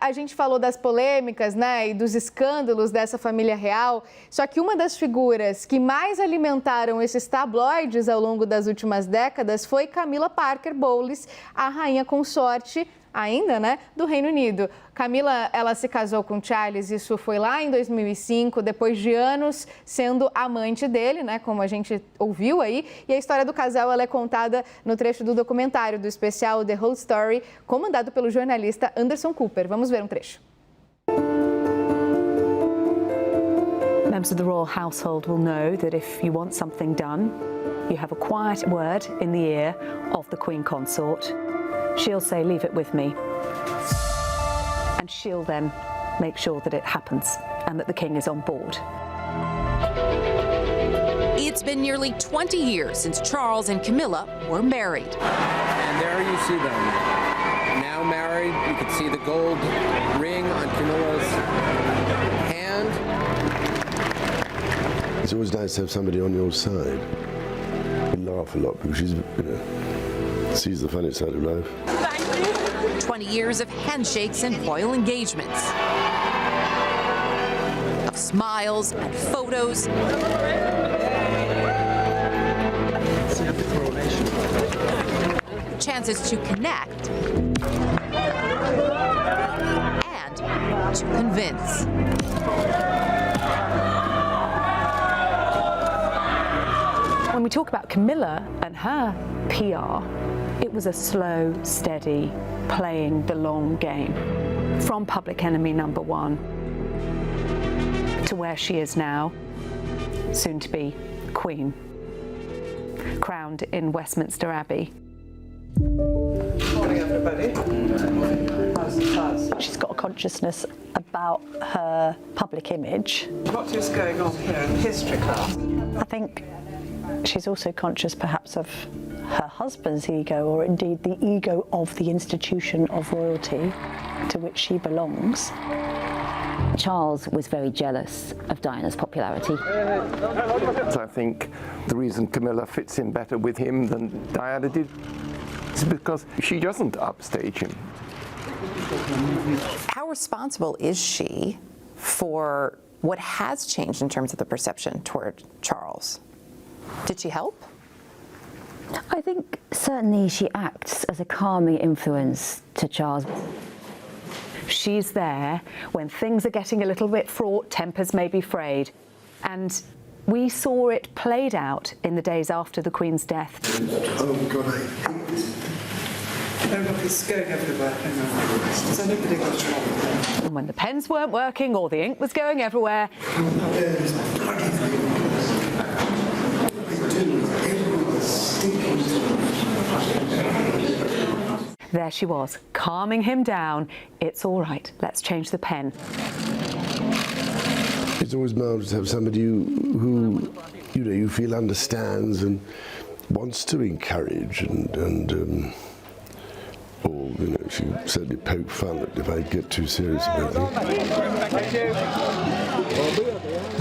A gente falou das polêmicas, né, e dos escândalos dessa família real, só que uma das figuras que mais alimentaram esses tabloides ao longo das últimas décadas foi Camilla Parker Bowles, a rainha consorte, ainda, né, do Reino Unido. Camilla, ela se casou com Charles, isso foi lá em 2005, depois de anos sendo amante dele, né, como a gente ouviu aí. E a história do casal, ela é contada no trecho do documentário do especial The Whole Story, comandado pelo jornalista Anderson Cooper. Vamos ver um trecho. Members of the royal household will know that if you want something done, you have a quiet word in the ear of the Queen Consort. She'll say, leave it with me, and she'll then make sure that it happens and that the King is on board. It's been nearly 20 years since Charles and Camilla were married. And there you see them, now married. You can see the gold ring on Camilla's hand. It's always nice to have somebody on your side. We laugh a lot because she's, sees the funny side of life. 20 years of handshakes and royal engagements, of smiles and photos, chances to connect and to convince. When we talk about Camilla and her PR, it was a slow, steady, playing the long game. From public enemy number one to where she is now, soon to be Queen, crowned in Westminster Abbey. Morning, everybody. How's the class? She's got a consciousness about her public image. What is going on here in history class? I think she's also conscious perhaps of her husband's ego, or indeed the ego of the institution of royalty to which she belongs. Charles was very jealous of Diana's popularity. I think the reason Camilla fits in better with him than Diana did is because she doesn't upstage him. How responsible is she for what has changed in terms of the perception toward Charles? Did she help? I think certainly she acts as a calming influence to Charles. She's there when things are getting a little bit fraught, tempers may be frayed. And we saw it played out in the days after the Queen's death. Oh God, I hate this. Oh, look, it's going everywhere. Has anybody got trouble? And when the pens weren't working or the ink was going everywhere, there she was, calming him down. It's all right, let's change the pen. It's always marvellous to have somebody who you feel understands and wants to encourage and or she certainly poke fun at if I get too serious about things.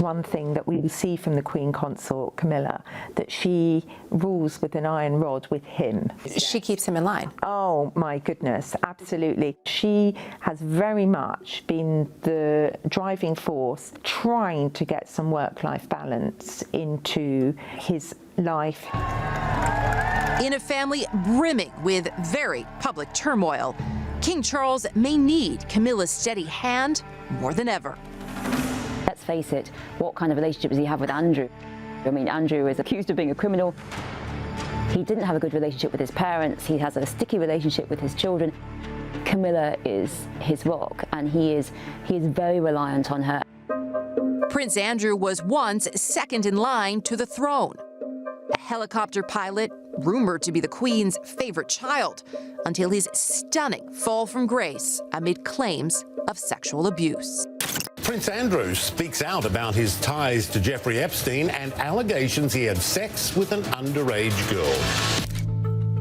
One thing that we see from the Queen Consort, Camilla, that she rules with an iron rod with him. She keeps him in line. Oh my goodness, absolutely. She has very much been the driving force trying to get some work-life balance into his life. In a family brimming with very public turmoil, King Charles may need Camilla's steady hand more than ever. Let's face it, what kind of relationship does he have with Andrew? I mean, Andrew is accused of being a criminal. He didn't have a good relationship with his parents. He has a sticky relationship with his children. Camilla is his rock, and he is very reliant on her. Prince Andrew was once second in line to the throne. A helicopter pilot, rumored to be the Queen's favorite child, until his stunning fall from grace amid claims of sexual abuse. Prince Andrew speaks out about his ties to Jeffrey Epstein and allegations he had sex with an underage girl.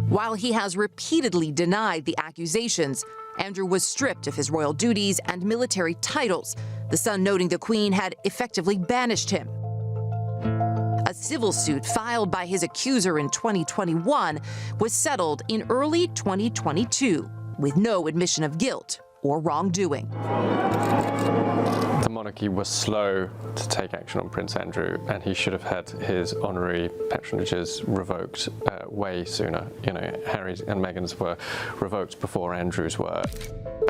While he has repeatedly denied the accusations, Andrew was stripped of his royal duties and military titles, the Sun noting the Queen had effectively banished him. A civil suit filed by his accuser in 2021 was settled in early 2022, with no admission of guilt or wrongdoing. The monarchy was slow to take action on Prince Andrew, and he should have had his honorary patronages revoked way sooner. You know, Harry's and Meghan's were revoked before Andrew's were,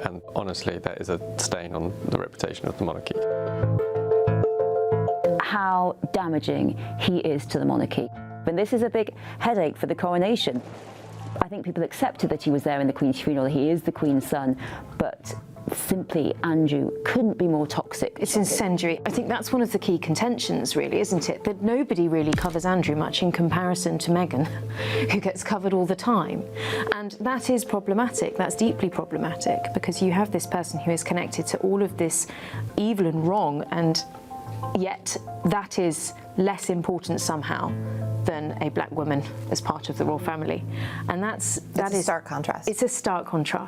and honestly, that is a stain on the reputation of the monarchy. How damaging he is to the monarchy. And this is a big headache for the coronation. I think people accepted that he was there in the Queen's funeral, he is the Queen's son, but simply Andrew couldn't be more toxic. It's incendiary. I think that's one of the key contentions, really, isn't it? That nobody really covers Andrew much in comparison to Meghan, who gets covered all the time. And that is problematic. That's deeply problematic, because you have this person who is connected to all of this evil and wrong, and yet that is less important somehow than a black woman as part of the royal family. And that is a stark contrast. It's a stark contrast.